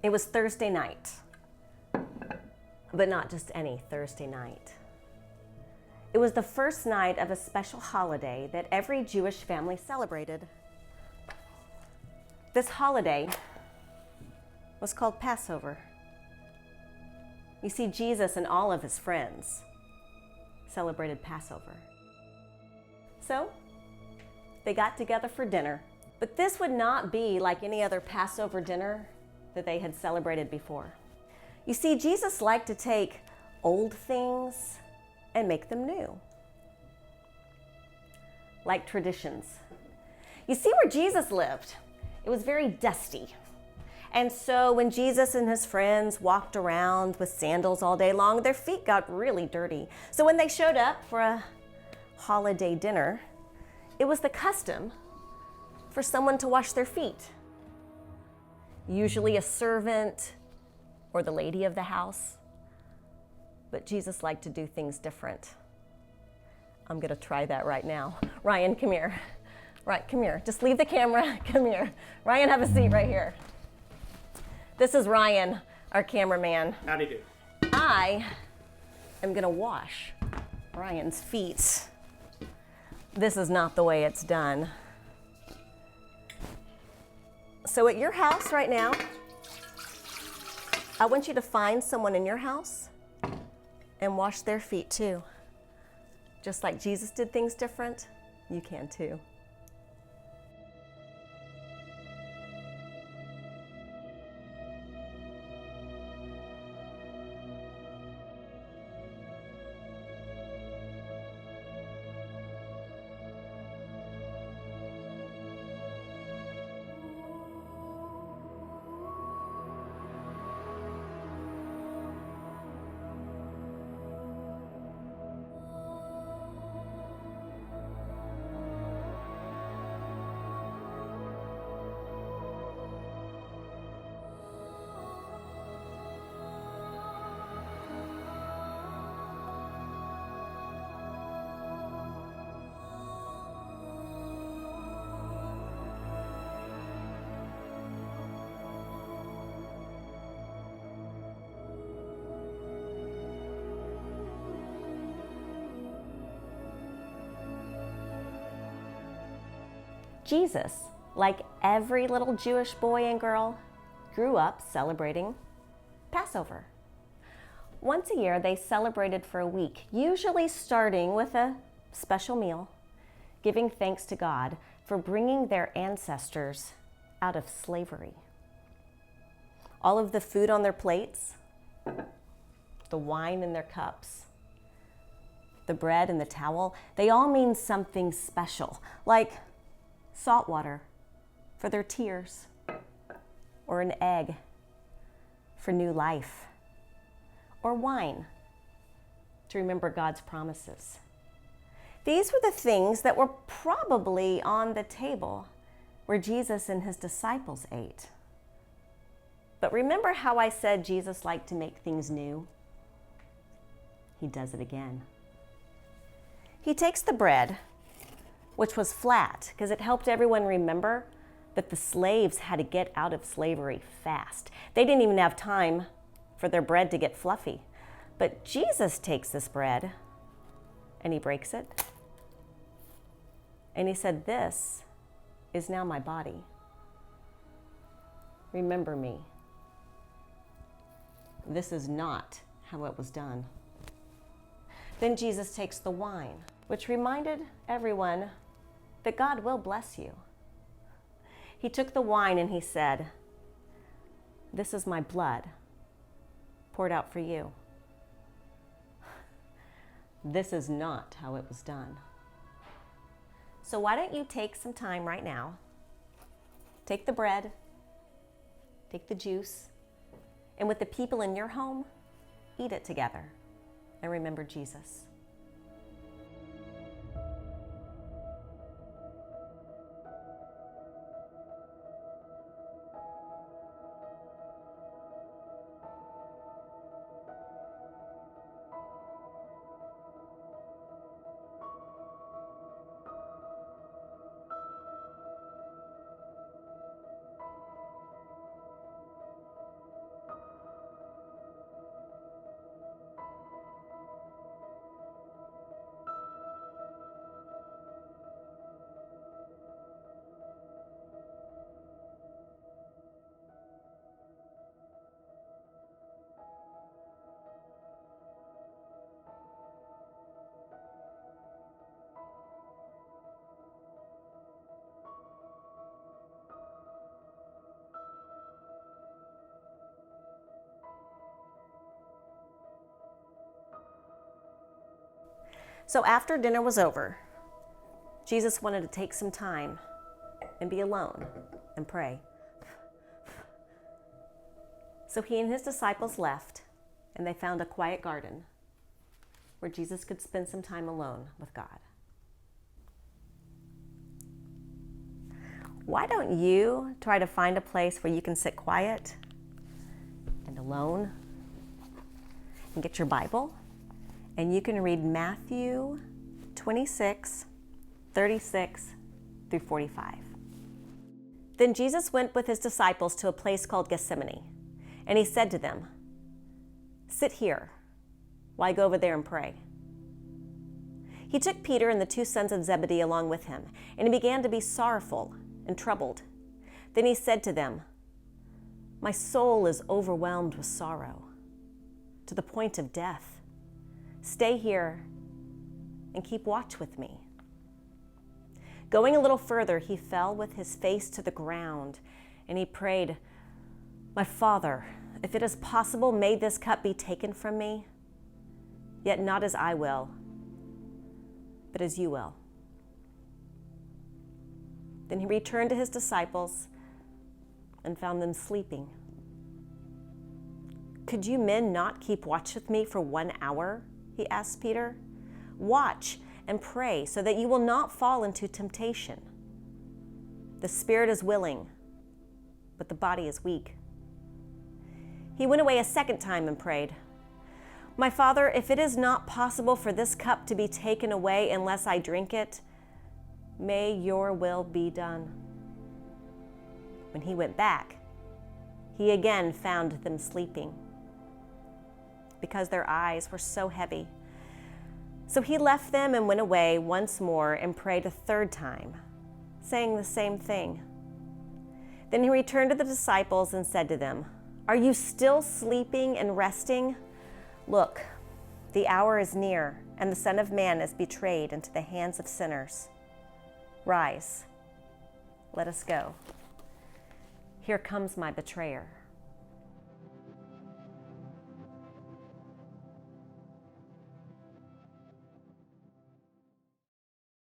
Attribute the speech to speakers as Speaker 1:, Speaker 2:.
Speaker 1: It was Thursday night, but not just any Thursday night. It was the first night of a special holiday that every Jewish family celebrated. This holiday was called Passover. You see, Jesus and all of his friends celebrated Passover. So, they got together for dinner, but this would not be like any other Passover dinner that they had celebrated before. You see, Jesus liked to take old things and make them new, like traditions. You see, where Jesus lived, it was very dusty. And so when Jesus and his friends walked around with sandals all day long, their feet got really dirty. So when they showed up for a holiday dinner, it was the custom for someone to wash their feet. Usually a servant or the lady of the house. But Jesus liked to do things different. I'm gonna try that right now. Ryan, come here. Right, come here. Just leave the camera, come here. Ryan, have a seat right here. This is Ryan, our cameraman.
Speaker 2: Howdy do.
Speaker 1: I am gonna wash Ryan's feet. This is not the way it's done. So at your house right now, I want you to find someone in your house and wash their feet too. Just like Jesus did things different, you can too. Jesus, like every little Jewish boy and girl, grew up celebrating Passover. Once a year, they celebrated for a week, usually starting with a special meal, giving thanks to God for bringing their ancestors out of slavery. All of the food on their plates, the wine in their cups, the bread and the towel, they all mean something special, like salt water for their tears, or an egg for new life, or wine to remember God's promises. These were the things that were probably on the table where Jesus and his disciples ate. But remember how I said Jesus liked to make things new? He does it again. He takes the bread, which was flat, because it helped everyone remember that the slaves had to get out of slavery fast. They didn't even have time for their bread to get fluffy. But Jesus takes this bread and he breaks it. And he said, "This is now my body. Remember me." This is not how it was done. Then Jesus takes the wine, which reminded everyone that God will bless you. He took the wine and he said, "This is my blood poured out for you." This is not how it was done. So why don't you take some time right now, take the bread, take the juice, and with the people in your home, eat it together and remember Jesus. So after dinner was over, Jesus wanted to take some time and be alone and pray. So he and his disciples left, and they found a quiet garden where Jesus could spend some time alone with God. Why don't you try to find a place where you can sit quiet and alone and get your Bible, and you can read Matthew 26, 36 through 45. Then Jesus went with his disciples to a place called Gethsemane, and he said to them, "Sit here while I go over there and pray." He took Peter and the 2 sons of Zebedee along with him, and he began to be sorrowful and troubled. Then he said to them, "My soul is overwhelmed with sorrow, to the point of death. Stay here and keep watch with me." Going a little further, he fell with his face to the ground, and he prayed, "My Father, if it is possible, may this cup be taken from me, yet not as I will, but as you will." Then he returned to his disciples and found them sleeping. "Could you men not keep watch with me for 1 hour?" he asked Peter. "Watch and pray so that you will not fall into temptation. The spirit is willing, but the body is weak." He went away a second time and prayed, "My Father, if it is not possible for this cup to be taken away unless I drink it, may your will be done." When he went back, he again found them sleeping, because their eyes were so heavy. So he left them and went away once more and prayed a third time, saying the same thing. Then he returned to the disciples and said to them, "Are you still sleeping and resting? Look, the hour is near, and the Son of Man is betrayed into the hands of sinners. Rise, let us go. Here comes my betrayer."